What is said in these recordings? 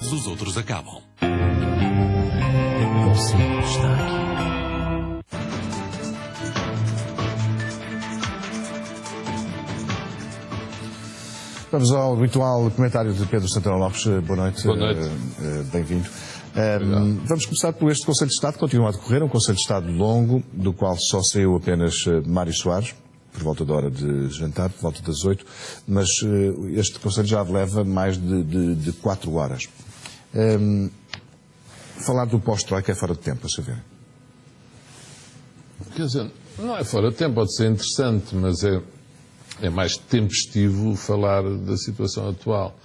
todos os outros acabam. Você está aqui. Vamos ao habitual comentário de Pedro Santana Lopes. Boa noite. Boa noite. Bem-vindo. Vamos começar por este Conselho de Estado, que continua a decorrer, um Conselho de Estado longo, do qual só saiu apenas Mário Soares, por volta da hora de jantar, por volta das 8, mas este Conselho já leva mais de 4 horas. Falar do pós-Troika é fora de tempo, a saber. Quer dizer, não é fora de tempo, pode ser interessante, mas é mais tempestivo falar da situação atual.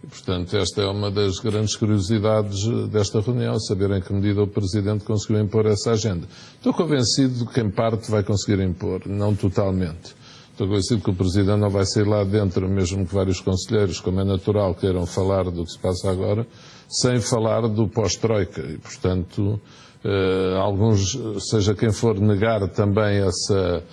E, portanto, esta é uma das grandes curiosidades desta reunião, saber em que medida o Presidente conseguiu impor essa agenda. Estou convencido que, em parte, vai conseguir impor, não totalmente. Estou convencido que o Presidente não vai sair lá dentro, mesmo que vários conselheiros, como é natural, queiram falar do que se passa agora, sem falar do pós-Troika. E, portanto, alguns, seja quem for, negar também essa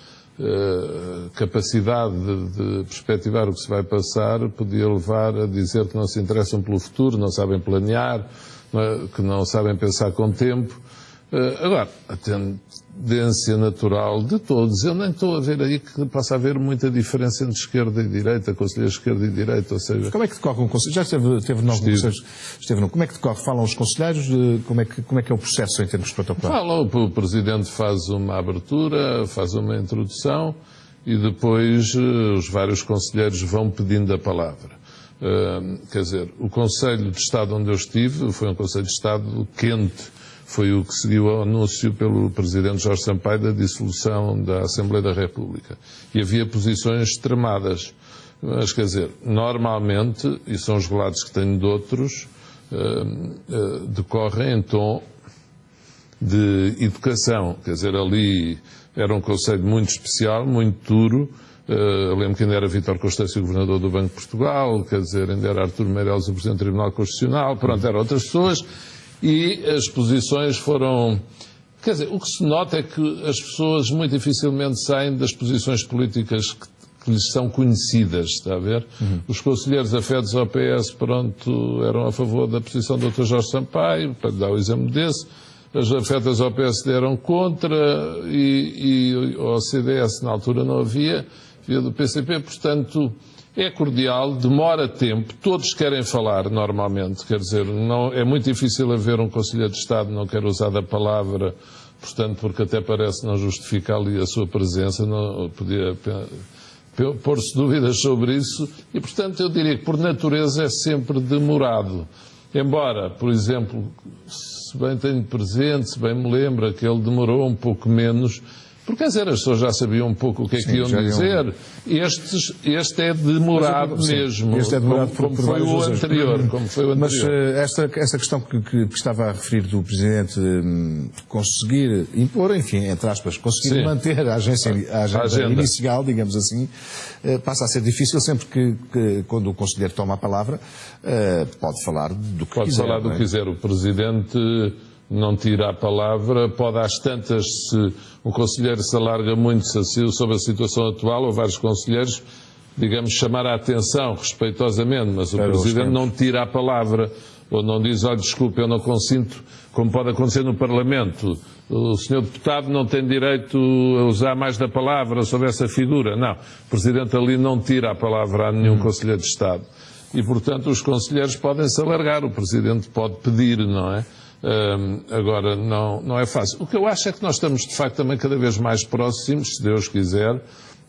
capacidade de perspectivar o que se vai passar, podia levar a dizer que não se interessam pelo futuro, não sabem planear, que não sabem pensar com tempo. Agora, a tendência natural de todos, eu nem estou a ver aí que possa haver muita diferença entre esquerda e direita, conselheiros de esquerda e direita, ou seja... Como é que decorre um conselho? Já esteve em alguns conselhos? Como é que decorre? Falam os conselheiros? Como é que é o processo em termos protocolares? Falam, o Presidente faz uma abertura, faz uma introdução e depois os vários conselheiros vão pedindo a palavra. Quer dizer, o Conselho de Estado onde eu estive foi um Conselho de Estado quente. Foi o que seguiu ao anúncio pelo Presidente Jorge Sampaio da dissolução da Assembleia da República. E havia posições extremadas. Mas, quer dizer, normalmente, e são os relatos que tenho de outros, decorrem em tom de educação. Quer dizer, ali era um conselho muito especial, muito duro. Eu lembro que ainda era Vítor Constâncio, o Governador do Banco de Portugal, quer dizer, ainda era Artur Meireles, o Presidente do Tribunal Constitucional, pronto, eram outras pessoas. E as posições foram... Quer dizer, o que se nota é que as pessoas muito dificilmente saem das posições políticas que lhes são conhecidas, está a ver? Os conselheiros afetos ao PS, pronto, eram a favor da posição do Dr. Jorge Sampaio, para dar o exemplo desse. As afetas ao PSD eram contra e ao CDS na altura não havia do PCP, portanto... É cordial, demora tempo, todos querem falar normalmente, quer dizer, não, é muito difícil haver um Conselheiro de Estado que não quer usar a palavra, portanto, porque até parece não justificar ali a sua presença, não podia pôr-se dúvidas sobre isso, e portanto eu diria que por natureza é sempre demorado. Embora, por exemplo, se bem tenho presente, se bem me lembra que ele demorou um pouco menos, porque as pessoas já sabiam um pouco o que é que iam dizer. Este é demorado mesmo. Este é demorado como foi o anterior. Mas essa questão que estava a referir do Presidente conseguir impor, enfim, entre aspas, conseguir manter a agenda inicial, digamos assim, passa a ser difícil sempre que quando o Conselheiro toma a palavra, pode falar do que quiser. Pode falar do que quiser. O Presidente não tira a palavra, pode às tantas, se um conselheiro se alarga muito sobre a situação atual, ou vários conselheiros, digamos, chamar a atenção respeitosamente, mas o Presidente não tira a palavra, ou não diz, olha, desculpe, eu não consinto, como pode acontecer no Parlamento, o Sr. Deputado não tem direito a usar mais da palavra sobre essa figura. Não, o Presidente ali não tira a palavra a nenhum Conselheiro de Estado. E, portanto, os conselheiros podem se alargar, o Presidente pode pedir, não é? Agora, não é fácil. O que eu acho é que nós estamos, de facto, também cada vez mais próximos, se Deus quiser,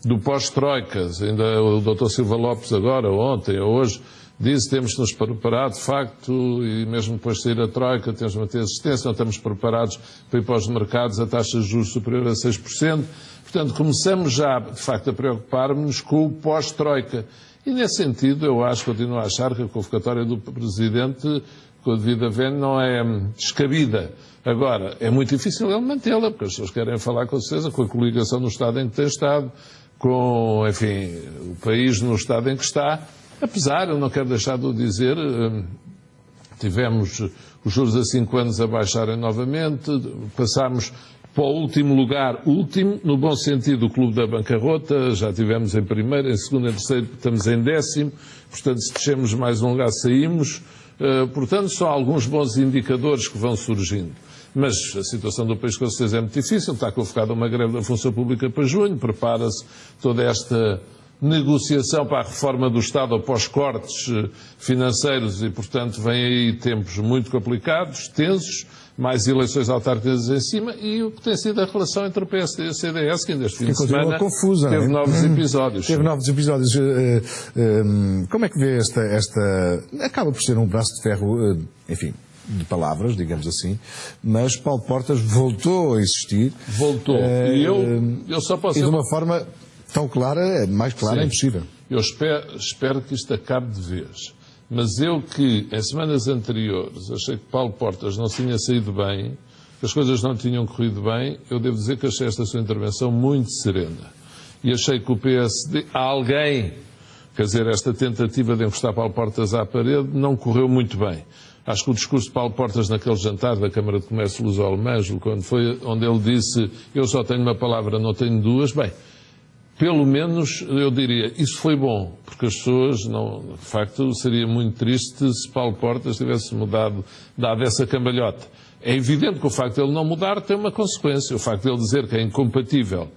do pós-Troicas. Ainda o Dr. Silva Lopes agora, ontem ou hoje, disse que temos de nos preparar, de facto, e mesmo depois de sair a Troika, temos de manter a existência, não estamos preparados para ir para os mercados a taxa de juros superior a 6%. Portanto, começamos já, de facto, a preocupar-nos com o pós-Troika. E, nesse sentido, eu continuo a achar que a convocatória do Presidente, com a devida vénia, não é descabida. Agora, é muito difícil ele mantê-la, porque as pessoas querem falar com certeza com a coligação no estado em que tem estado, com, enfim, o país no estado em que está. Apesar, eu não quero deixar de o dizer, tivemos os juros a 5 anos a baixarem novamente, passámos para o último lugar, último, no bom sentido, o clube da bancarrota, já tivemos em primeiro, em segundo, em terceiro, estamos em 10º, portanto, se descemos mais um lugar, saímos. Portanto, são alguns bons indicadores que vão surgindo. Mas a situação do país com certeza é muito difícil, está convocada uma greve da função pública para junho, prepara-se toda esta negociação para a reforma do Estado após cortes financeiros e, portanto, vêm aí tempos muito complicados, tensos, mais eleições autárquicas em cima e o que tem sido a relação entre o PSD e o CDS, que ainda este fim de semana confusa, teve novos episódios. Teve novos episódios. Como é que vê esta... Acaba por ser um braço de ferro, enfim, de palavras, digamos assim, mas Paulo Portas voltou a existir. Voltou. E eu só posso... E de uma forma tão clara, mais clara, é impossível. Eu espero que isto acabe de vez. Mas eu que, em semanas anteriores, achei que Paulo Portas não tinha saído bem, que as coisas não tinham corrido bem, eu devo dizer que achei esta sua intervenção muito serena. E achei que o PSD, alguém, quer dizer, esta tentativa de encostar Paulo Portas à parede, não correu muito bem. Acho que o discurso de Paulo Portas naquele jantar da Câmara de Comércio Luso-Alemã, quando foi onde ele disse eu só tenho uma palavra, não tenho duas, bem, pelo menos eu diria, isso foi bom, porque as pessoas, de facto, seria muito triste se Paulo Portas tivesse dado essa cambalhota. É evidente que o facto de ele não mudar tem uma consequência. O facto de ele dizer que é incompatível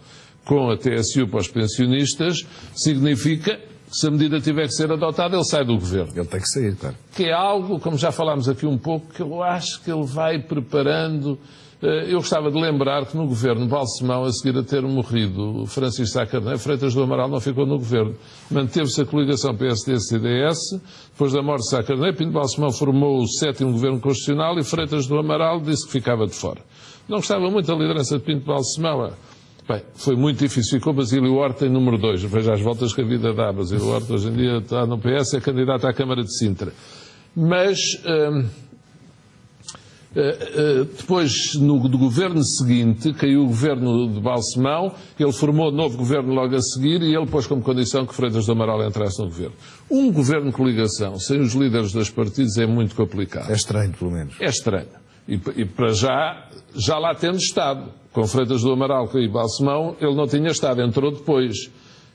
com a TSU para os pensionistas significa que se a medida tiver que ser adotada, ele sai do governo. Ele tem que sair, claro. Que é algo, como já falámos aqui um pouco, que eu acho que ele vai preparando. Eu gostava de lembrar que no governo Balsemão, a seguir a ter morrido Francisco Sá Carneiro, Freitas do Amaral não ficou no governo. Manteve-se a coligação PSD-CDS. Depois da morte de Sá Carneiro, Pinto Balsemão formou o 7º governo constitucional e Freitas do Amaral disse que ficava de fora. Não gostava muito da liderança de Pinto Balsemão. Bem, foi muito difícil. Ficou Basílio Horta em número 2. Veja as voltas que a vida dá. Basílio Horta hoje em dia está no PS, é candidato à Câmara de Sintra. Mas... depois, no governo seguinte, caiu o governo de Balsemão, ele formou novo governo logo a seguir e ele pôs como condição que Freitas do Amaral entrasse no governo. Um governo de coligação sem os líderes dos partidos é muito complicado. É estranho, pelo menos. É estranho. E para já lá tendo estado, com Freitas do Amaral e Balsemão, ele não tinha estado, entrou depois.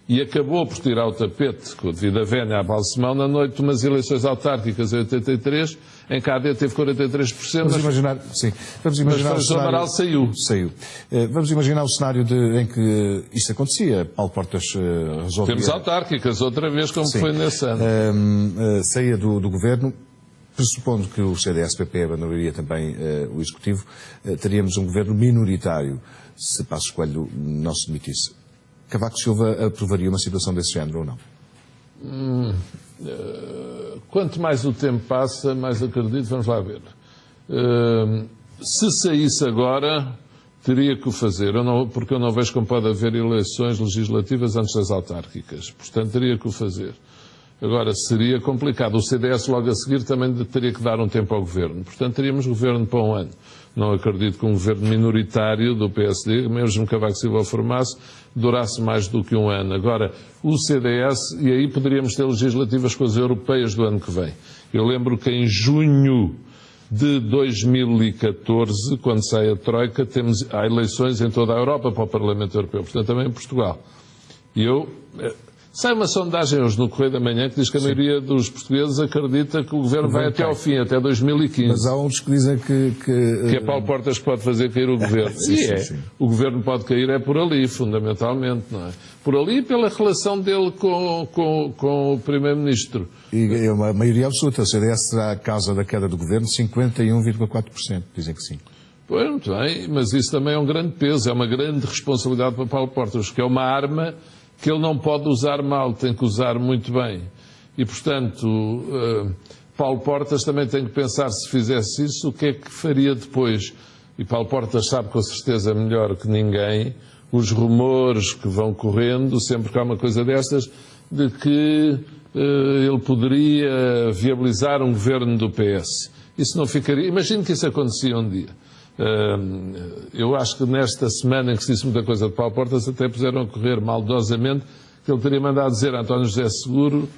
E acabou por tirar o tapete, com a devida vénia à Balsemão, na noite de umas eleições autárquicas em 83, em que a AD teve 43%. Vamos imaginar, sim. Vamos imaginar mas o Amaral saiu. Vamos imaginar o cenário em que isto acontecia. Paulo Portas resolvia... Temos autárquicas, outra vez, como foi nesse ano. Saía do governo, pressupondo que o CDS-PP abandonaria também o Executivo, teríamos um governo minoritário, se Passos Coelho não se demitisse. Cavaco Silva aprovaria uma situação desse género ou não? Quanto mais o tempo passa, mais acredito, vamos lá ver. Se saísse agora, teria que o fazer, porque eu não vejo como pode haver eleições legislativas antes das autárquicas. Portanto, teria que o fazer. Agora, seria complicado. O CDS logo a seguir também teria que dar um tempo ao governo. Portanto, teríamos governo para um ano. Não acredito que um governo minoritário do PSD, mesmo que Cavaco Silva formasse, durasse mais do que um ano. Agora, o CDS, e aí poderíamos ter legislativas com as europeias do ano que vem. Eu lembro que em junho de 2014, quando sai a Troika, há eleições em toda a Europa para o Parlamento Europeu, portanto também em Portugal. E sai uma sondagem hoje no Correio da Manhã que diz que a maioria dos portugueses acredita que o governo vai até ao fim, até 2015. Mas há uns que dizem que é Paulo Portas que pode fazer cair o governo. Sim. O governo pode cair por ali, fundamentalmente, não é? Por ali e pela relação dele com o Primeiro-Ministro. E é uma maioria absoluta. O CDS será a causa da queda do governo 51,4%. Dizem que sim. Pois, muito bem, mas isso também é um grande peso, é uma grande responsabilidade para Paulo Portas, que é uma arma que ele não pode usar mal, tem que usar muito bem. E, portanto, Paulo Portas também tem que pensar, se fizesse isso, o que é que faria depois. E Paulo Portas sabe com certeza melhor que ninguém os rumores que vão correndo, sempre que há uma coisa destas, de que ele poderia viabilizar um governo do PS. Isso não ficaria... Imagino que isso acontecia um dia. Eu acho que nesta semana em que se disse muita coisa de Paulo Portas, até puseram a correr maldosamente que ele teria mandado dizer a António José Seguro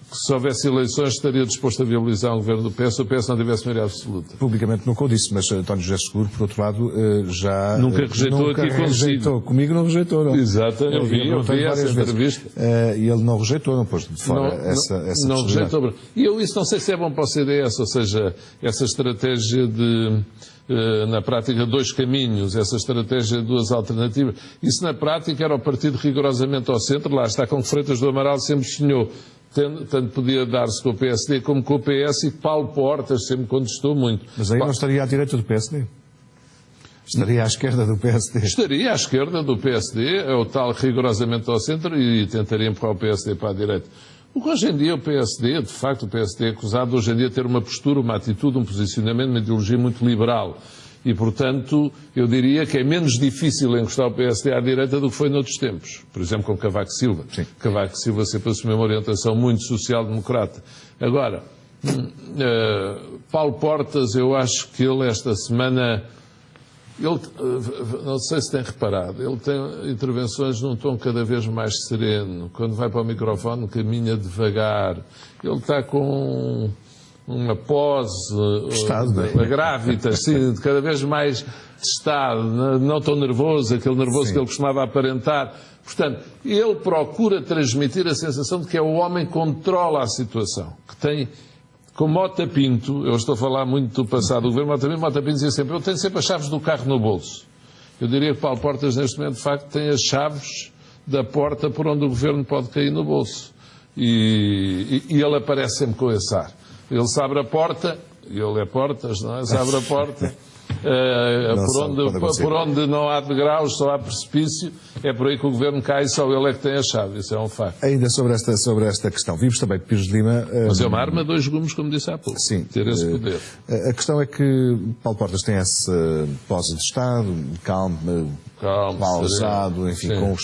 que se houvesse eleições estaria disposto a viabilizar um governo do PS se o PS não tivesse maioria absoluta. Publicamente nunca o disse, mas António José Seguro, por outro lado, já... Nunca rejeitou nunca aqui rejeitou. Comigo não rejeitou, não. Exato, eu vi essa entrevista. E ele não rejeitou, não pôs de fora essa não rejeitou. E eu isso não sei se é bom para o CDS, ou seja, essa estratégia de... na prática, dois caminhos, essa estratégia de duas alternativas. Isso, na prática, era o partido rigorosamente ao centro, lá está, com que Freitas do Amaral sempre sonhou. Tanto podia dar-se com o PSD como com o PS, e Paulo Portas sempre contestou muito. Mas aí não estaria à direita do PSD? Estaria à esquerda do PSD? Estaria à esquerda do PSD, é o tal rigorosamente ao centro, e tentaria empurrar o PSD para a direita. O que hoje em dia o PSD, de facto o PSD é acusado hoje em dia de ter uma postura, uma atitude, um posicionamento, uma ideologia muito liberal. E, portanto, eu diria que é menos difícil encostar o PSD à direita do que foi noutros tempos. Por exemplo, com Cavaco Silva. Sim. Cavaco Silva sempre assumiu uma orientação muito social-democrata. Agora, Paulo Portas, eu acho que ele esta semana... Ele, não sei se tem reparado, ele tem intervenções num tom cada vez mais sereno. Quando vai para o microfone, caminha devagar. Ele está com uma pose grávida, assim, cada vez mais testado, não tão nervoso, aquele nervoso que ele costumava aparentar. Portanto, ele procura transmitir a sensação de que é o homem que controla a situação, que tem... Com Mota Pinto, eu estou a falar muito do passado do governo, Mota Pinto dizia sempre, eu tenho sempre as chaves do carro no bolso. Eu diria que Paulo Portas, neste momento, de facto, tem as chaves da porta por onde o governo pode cair no bolso. E ele aparece sempre com esse ar. Ele se abre a porta, e ele é Portas, não é? Se abre a porta, por onde não há degraus, só há precipício, é por aí que o governo cai e só ele é que tem a chave. Isso é um facto. Ainda sobre esta questão, vimos também que Pires de Lima... Mas é uma arma de dois gumes, como disse há pouco. Sim. Ter esse poder. A questão é que Paulo Portas tem essa pose de Estado, calmo, pausado, enfim, com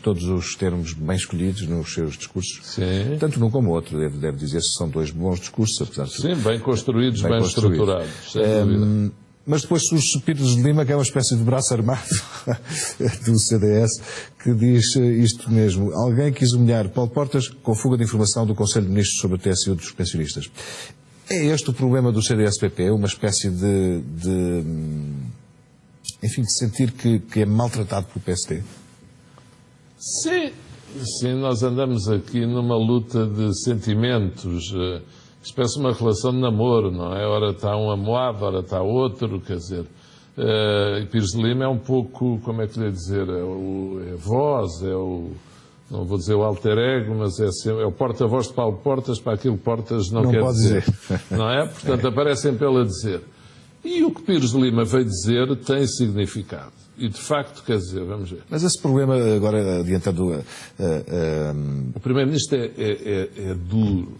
todos os termos bem escolhidos nos seus discursos. Sim. Tanto num como o outro, deve dizer-se que são dois bons discursos, apesar de tudo. Sim, bem construídos, bem estruturados, sem dúvida. Mas depois surge Pires de Lima, que é uma espécie de braço armado do CDS, que diz isto mesmo. Alguém quis humilhar Paulo Portas com fuga de informação do Conselho de Ministros sobre a TSU dos pensionistas. É este o problema do CDS-PP? Uma espécie enfim, de sentir que é maltratado pelo PSD? Sim, nós andamos aqui numa luta de sentimentos. Isto parece uma relação de namoro, não é? Ora está um amoado, ora está outro, quer dizer. E Pires de Lima é um pouco, como é que lhe ia dizer, é a voz, não vou dizer o alter ego, mas é o porta-voz de Paulo Portas para aquilo que Portas não quer dizer. Não é? Portanto, aparecem pelo a dizer. E o que Pires de Lima veio dizer tem significado. E, de facto, quer dizer, vamos ver. Mas esse problema, agora, adiantando... O Primeiro-Ministro é duro.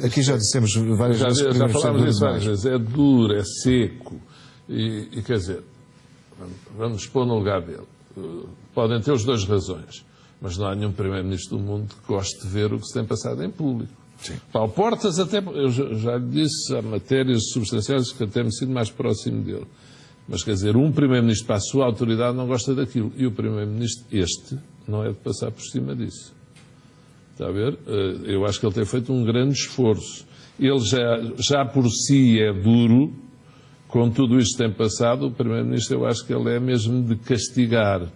Aqui já dissemos várias vezes... Já falámos disso várias vezes. É duro, é seco. E quer dizer, vamos pôr no lugar dele. Podem ter as duas razões. Mas não há nenhum Primeiro-Ministro do mundo que goste de ver o que se tem passado em público. Sim. Paulo Portas, até, eu já lhe disse, há matérias substanciais que até me sinto mais próximo dele. Mas, quer dizer, um Primeiro-Ministro para a sua autoridade não gosta daquilo. E o Primeiro-Ministro, não é de passar por cima disso. Está a ver? Eu acho que ele tem feito um grande esforço. Ele já por si é duro, com tudo isto que tem passado, o Primeiro-Ministro eu acho que ele é mesmo de castigar,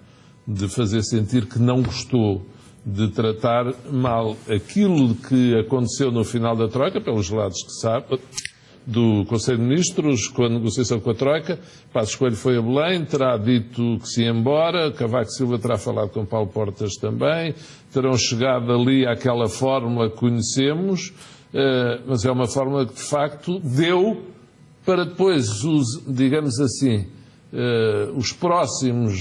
de fazer sentir que não gostou, de tratar mal aquilo que aconteceu no final da Troika, pelos lados que sabe, do Conselho de Ministros, com a negociação com a Troika. Passos Coelho foi a Belém, terá dito que se ia embora, Cavaco Silva terá falado com Paulo Portas também, terão chegado ali àquela fórmula que conhecemos, mas é uma fórmula que de facto deu para depois, digamos assim, os próximos,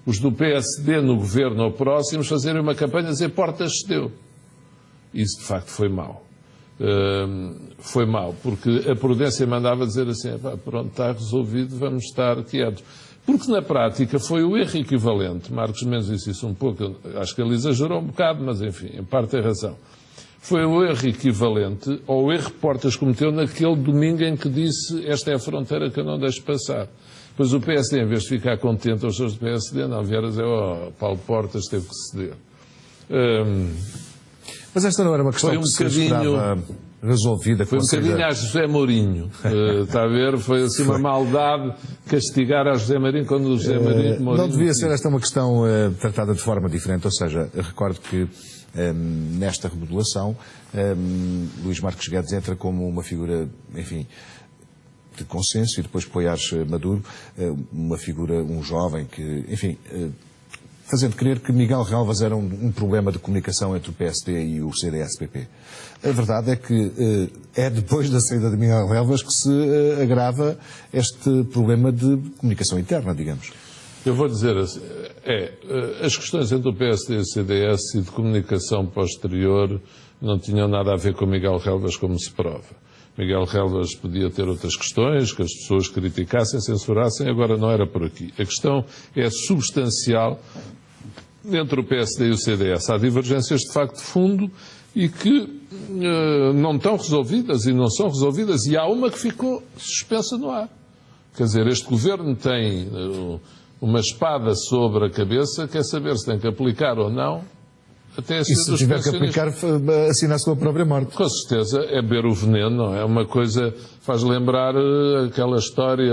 os do PSD no governo ou próximos, fazerem uma campanha a dizer Portas cedeu. Isso de facto foi mau. Foi mau, porque a prudência mandava dizer assim, pronto, está resolvido, vamos estar quietos. Porque na prática foi o erro equivalente. Marcos Mendes disse isso um pouco, acho que ele exagerou um bocado, mas enfim, em parte tem razão. Foi o erro equivalente ao erro que Portas cometeu naquele domingo em que disse esta é a fronteira que eu não deixo passar. Pois o PSD, em vez de ficar contente aos seus do PSD, não, vieram dizer, Paulo Portas teve que ceder. Mas esta não era uma questão Foi um que se esperava resolvida. Foi um bocadinho a José Mourinho, está a ver? Foi assim uma maldade castigar a José Mourinho quando o José Mourinho... Não devia ser esta uma questão tratada de forma diferente, ou seja, recordo que nesta remodelação Luís Marques Guedes entra como uma figura, enfim, de consenso e depois Poiares Maduro, uma figura, um jovem que, enfim... fazendo crer que Miguel Relvas era um problema de comunicação entre o PSD e o CDS-PP. A verdade é que é depois da saída de Miguel Relvas que se agrava este problema de comunicação interna, digamos. Eu vou dizer assim, as questões entre o PSD e o CDS e de comunicação posterior não tinham nada a ver com Miguel Relvas, como se prova. Miguel Relvas podia ter outras questões, que as pessoas criticassem, censurassem, agora não era por aqui. A questão é substancial entre o PSD e o CDS. Há divergências de facto de fundo e que não estão resolvidas e não são resolvidas, e há uma que ficou suspensa no ar. Quer dizer, este governo tem uma espada sobre a cabeça, quer saber se tem que aplicar ou não, até a e se tiver que aplicar, assina a sua própria morte. Com certeza, é beber o veneno, não é? Uma coisa, faz lembrar aquela história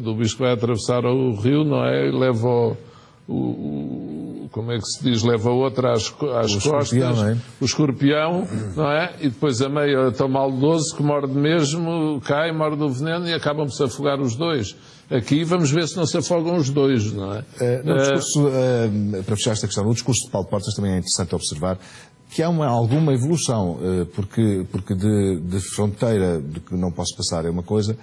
do bicho que vai atravessar o rio, não é? E leva como é que se diz? Leva outra às costas, não é? o escorpião, não é? E depois a meio é tão maldoso que morde mesmo, cai, morde o veneno e acabam por se afogar os dois. Aqui vamos ver se não se afogam os dois, não é? No discurso, para fechar esta questão, no discurso de Paulo Portas também é interessante observar que há alguma evolução, porque de fronteira de que não posso passar é uma coisa,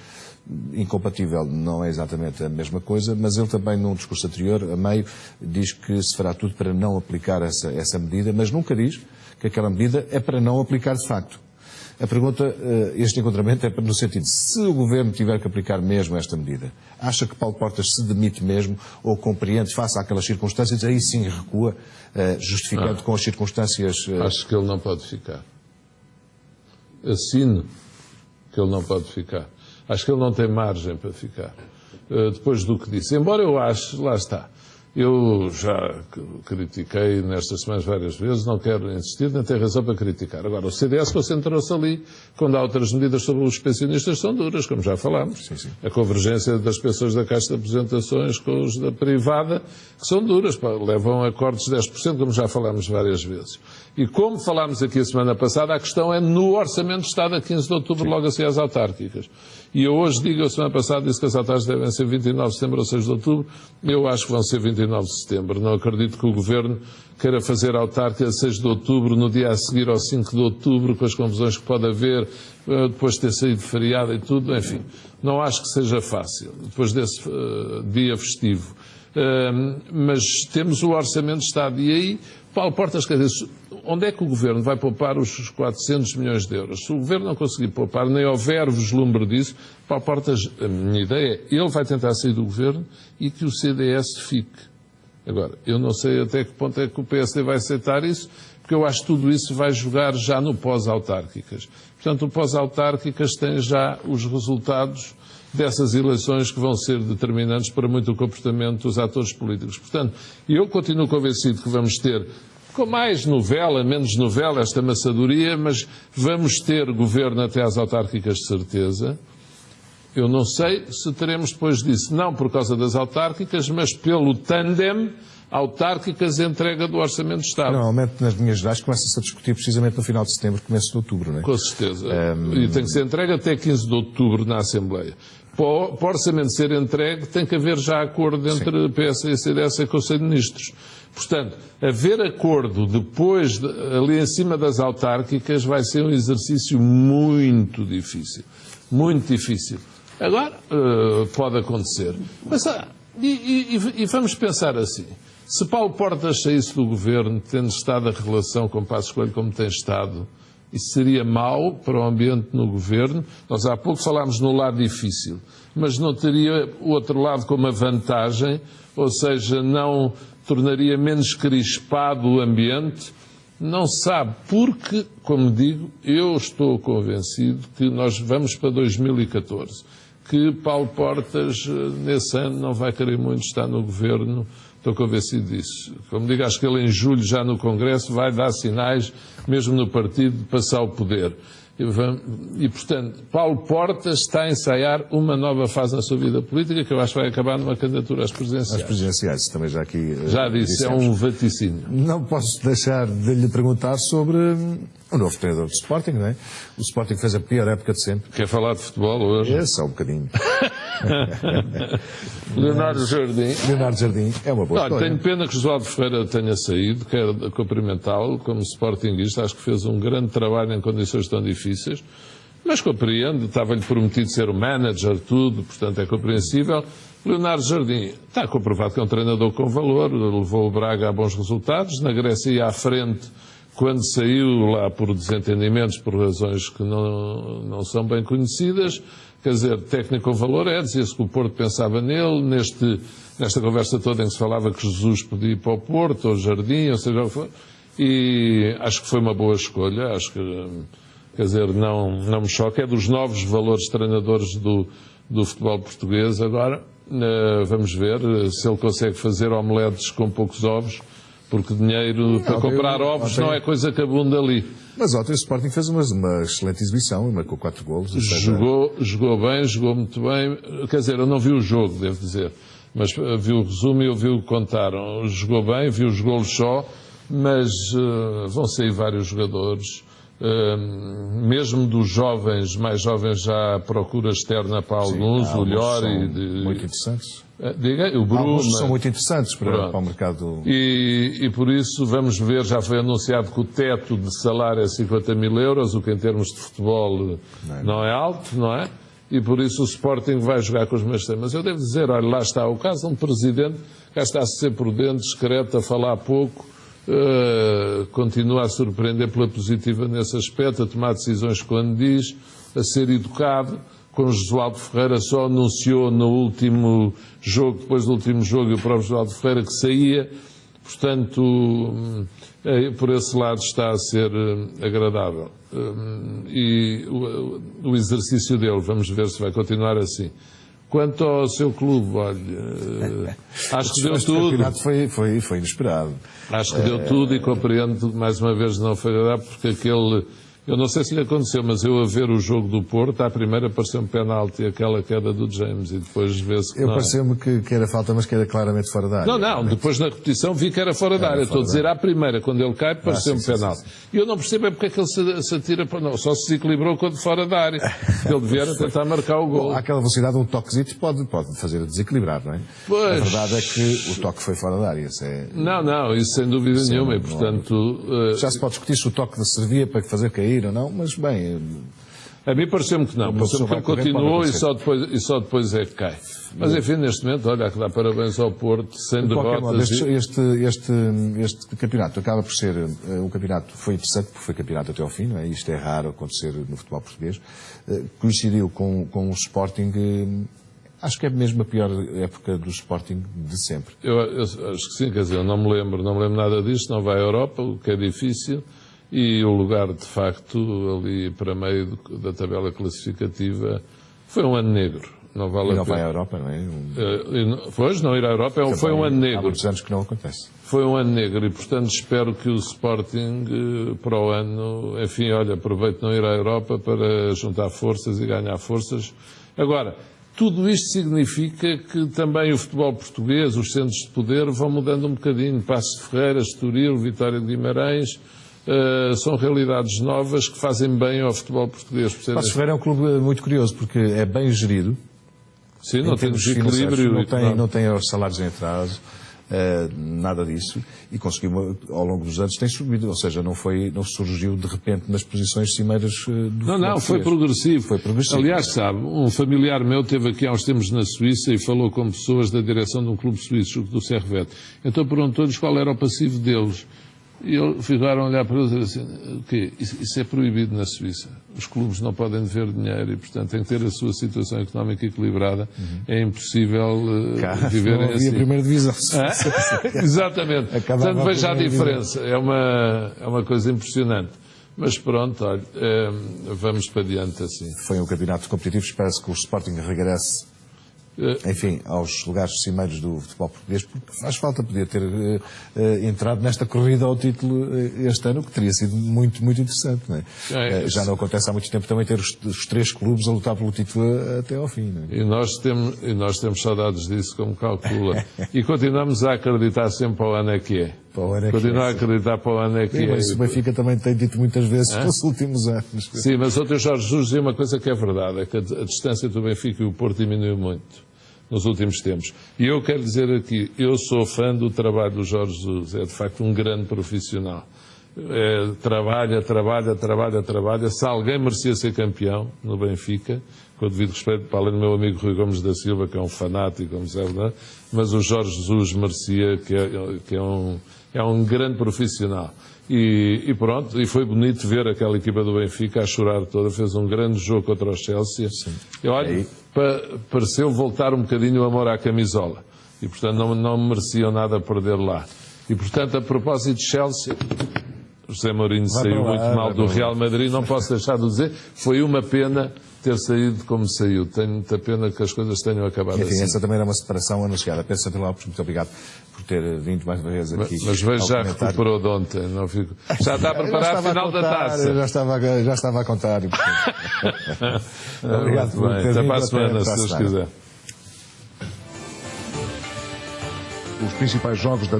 incompatível não é exatamente a mesma coisa, mas ele também num discurso anterior, a meio, diz que se fará tudo para não aplicar essa medida, mas nunca diz que aquela medida é para não aplicar de facto. A pergunta, este encontramento é no sentido, se o Governo tiver que aplicar mesmo esta medida, acha que Paulo Portas se demite mesmo ou compreende, face àquelas circunstâncias, aí sim recua, justificando com as circunstâncias... Acho que ele não pode ficar. Assino que ele não pode ficar. Acho que ele não tem margem para ficar. Depois do que disse. Embora eu ache, lá está, eu já critiquei nestas semanas várias vezes, não quero insistir, nem tenho razão para criticar. Agora, o CDS concentrou-se ali, quando há outras medidas sobre os pensionistas, são duras, como já falámos. Sim, sim. A convergência das pensões da Caixa de Apresentações com os da privada, que são duras, levam a cortes de 10%, como já falámos várias vezes. E como falámos aqui a semana passada, a questão é no Orçamento de Estado a 15 de outubro, logo assim às autárquicas. E eu hoje digo, a semana passada disse que as autárquicas devem ser 29 de setembro ou 6 de outubro, eu acho que vão ser 29 de setembro. Não acredito que o Governo queira fazer autárquica a 6 de outubro, no dia a seguir ao 5 de outubro, com as confusões que pode haver, depois de ter saído de feriado e tudo, enfim. Não acho que seja fácil, depois desse dia festivo. Mas temos o Orçamento de Estado e aí, Paulo Portas, quer dizer, onde é que o Governo vai poupar os 400 milhões de euros? Se o Governo não conseguir poupar, nem houver vislumbre disso, Paulo Portas, a minha ideia é, ele vai tentar sair do Governo e que o CDS fique. Agora, eu não sei até que ponto é que o PSD vai aceitar isso, porque eu acho que tudo isso vai jogar já no pós-autárquicas. Portanto, o pós-autárquicas tem já os resultados dessas eleições que vão ser determinantes para muito o comportamento dos atores políticos. Portanto, eu continuo convencido que vamos ter, com mais novela, menos novela, esta maçadoria, mas vamos ter governo até às autárquicas de certeza. Eu não sei se teremos depois disso, não por causa das autárquicas, mas pelo tândem autárquicas entrega do Orçamento de Estado. Normalmente, nas linhas gerais, começa-se a discutir precisamente no final de setembro, começo de outubro, não é? Com certeza. E tem que ser entregue até 15 de outubro na Assembleia. Para o Orçamento ser entregue, tem que haver já acordo entre PS e CDS e Conselho de Ministros. Portanto, haver acordo depois, ali em cima das autárquicas, vai ser um exercício muito difícil. Muito difícil. Agora, pode acontecer. Mas, e vamos pensar assim. Se Paulo Portas saísse do Governo, tendo estado a relação com Passos Coelho como tem estado, isso seria mau para o ambiente no Governo. Nós há pouco falámos no lado difícil, mas não teria o outro lado como a vantagem, ou seja, não tornaria menos crispado o ambiente. Não se sabe, porque, como digo, eu estou convencido que nós vamos para 2014, que Paulo Portas, nesse ano, não vai querer muito estar no Governo, Estou convencido disso. Como digo, acho que ele em julho, já no Congresso, vai dar sinais, mesmo no partido, de passar o poder. E, portanto, Paulo Portas está a ensaiar uma nova fase na sua vida política, que eu acho que vai acabar numa candidatura às presidenciais. As presidenciais, também já aqui... Já disse, dissemos. É um vaticínio. Não posso deixar de lhe perguntar sobre o novo treinador do Sporting, não é? O Sporting fez a pior época de sempre. Quer falar de futebol hoje? É, só um bocadinho. Leonardo Jardim. Leonardo Jardim é uma boa história. Tenho pena que Josualdo Ferreira tenha saído, quero cumprimentá-lo como sportinguista, acho que fez um grande trabalho em condições tão difíceis, mas compreendo, estava-lhe prometido ser o manager, tudo, portanto é compreensível. Leonardo Jardim está comprovado que é um treinador com valor, levou o Braga a bons resultados, na Grécia ia à frente quando saiu lá por desentendimentos, por razões que não são bem conhecidas. Quer dizer, técnico com valor é, dizia-se que o Porto pensava nele, nesta conversa toda em que se falava que Jesus podia ir para o Porto, ou Jardim, ou seja o que for, e acho que foi uma boa escolha, acho que, quer dizer, não me choca, é dos novos valores treinadores do futebol português. Agora, vamos ver se ele consegue fazer omeletes com poucos ovos, porque dinheiro para comprar ovos não é coisa que abunda ali. Mas ontem o Sporting fez uma excelente exibição e marcou 4 golos. Jogou bem, jogou muito bem. Quer dizer, eu não vi o jogo, devo dizer, mas vi o resumo e ouvi o que contaram. Jogou bem, vi os golos só, mas vão sair vários jogadores. Mesmo dos jovens, mais jovens, já há procura externa para alguns, o Llori. Muito interessantes. Diga, o Bruno. Alguns são muito interessantes para o mercado. E por isso, vamos ver, já foi anunciado que o teto de salário é 50 mil euros, o que em termos de futebol não é alto, não é? E por isso o Sporting vai jogar com os meus temas. Mas eu devo dizer, olha, lá está o caso de um presidente que está a ser prudente, discreto, a falar pouco, continua a surpreender pela positiva nesse aspecto, a tomar decisões quando diz, a ser educado. Com Josualdo Ferreira só anunciou no último jogo, depois do último jogo, e o próprio Josualdo Ferreira que saía, portanto, por esse lado está a ser agradável. E o exercício dele, vamos ver se vai continuar assim. Quanto ao seu clube, olha, acho que deu tudo. O campeonato foi inesperado. Acho que deu tudo e compreendo, mais uma vez, não foi agradável, porque aquele... Eu não sei se lhe aconteceu, mas eu a ver o jogo do Porto, à primeira pareceu um penalti e aquela queda do James, e depois vê-se que não. Pareceu-me que era falta, mas que era claramente fora da área. Não, depois na repetição vi que era fora da área. Estou a dizer, à primeira, quando ele cai, pareceu-me penalti. E eu não percebo é porque é que ele se atira para... Não, só se desequilibrou quando fora da área. Ele devia tentar marcar o gol. Àquela velocidade, um toquezito pode fazer desequilibrar, não é? Pois. A verdade é que o toque foi fora da área. Não, isso sem dúvida nenhuma. E, portanto... Já se pode discutir se o toque servia para fazer cair ou não, mas bem... A mim pareceu-me que não. Pareceu-me que ele continuou e só depois é que cai. Mas enfim, neste momento, olha, que dá parabéns ao Porto, sem derrotas. Este campeonato acaba por ser um campeonato, foi interessante porque foi campeonato até ao fim, não é? Isto é raro acontecer no futebol português. Coincidiu com o Sporting, acho que é mesmo a pior época do Sporting de sempre. Eu acho que sim, quer dizer, eu não me lembro nada disto, não vai à Europa, o que é difícil. E o lugar, de facto, ali para meio da tabela classificativa, foi um ano negro. Não vale a pena. Não vai à Europa, não é? Pois, não ir à Europa foi um ano negro. Há muitos anos que não acontece. Foi um ano negro e, portanto, espero que o Sporting, para o ano, enfim, olha, aproveite não ir à Europa para juntar forças e ganhar forças. Agora, tudo isto significa que também o futebol português, os centros de poder, vão mudando um bocadinho. Passos de Ferreira, Estoril, Vitória de Guimarães... são realidades novas que fazem bem ao futebol português. Passos de Ferreira é um clube muito curioso porque é bem gerido. Sim, não tem desequilíbrio. Não tem os salários em atraso, nada disso. E conseguiu, ao longo dos anos, tem subido. Ou seja, não surgiu de repente nas posições cimeiras do Não, foi progressivo. Foi progressivo. Aliás, sabe, um familiar meu esteve aqui há uns tempos na Suíça e falou com pessoas da direção de um clube suíço, do Servette. Então perguntou-lhes qual era o passivo deles. E eles ficaram a olhar para eles e disseram assim, o quê? Isso é proibido na Suíça. Os clubes não podem dever dinheiro e, portanto, têm que ter a sua situação económica equilibrada. É impossível viver assim. A primeira divisão. Exatamente. Portanto, veja a diferença. É uma coisa impressionante. Mas pronto, olha, vamos para diante assim. Foi um campeonato competitivo. Espera-se que o Sporting regresse enfim, aos lugares cimeiros do futebol português, porque faz falta poder ter entrado nesta corrida ao título este ano, que teria sido muito, muito interessante. Não é? Já não acontece há muito tempo também ter os 3 clubes a lutar pelo título até ao fim. Não é? E nós temos saudades disso, como calcula. E continuamos a acreditar sempre para o ano é que é. Continuar a acreditar para o ano é que é. Mas o Benfica também tem dito muitas vezes nos últimos anos. Sim, mas ontem o Jorge Jesus dizia uma coisa que é verdade, é que a distância do Benfica e o Porto diminuiu muito nos últimos tempos. E eu quero dizer aqui, eu sou fã do trabalho do Jorge Jesus, é de facto um grande profissional. Trabalha. Se alguém merecia ser campeão no Benfica, com o devido respeito para além do meu amigo Rui Gomes da Silva, que é um fanático, como sabe, não é? Mas o Jorge Jesus merecia, que é um grande profissional. E pronto, e foi bonito ver aquela equipa do Benfica a chorar toda, fez um grande jogo contra o Chelsea. E olha, pareceu voltar um bocadinho o amor à camisola. E portanto não mereciam nada perder lá. E portanto, a propósito de Chelsea, José Mourinho saiu muito mal do Real Madrid, não posso deixar de dizer, foi uma pena ter saído como saiu. Tenho muita pena que as coisas tenham acabado enfim, assim. Essa também era uma separação anunciada. Pedro Santana Lopes, muito obrigado por ter vindo mais uma vez aqui. Mas vejo já recuperou de ontem. Não fico... Já está a preparar a final da taça. Já estava a contar. Obrigado por ter vindo. Até para a semana, se Deus quiser. Os principais jogos da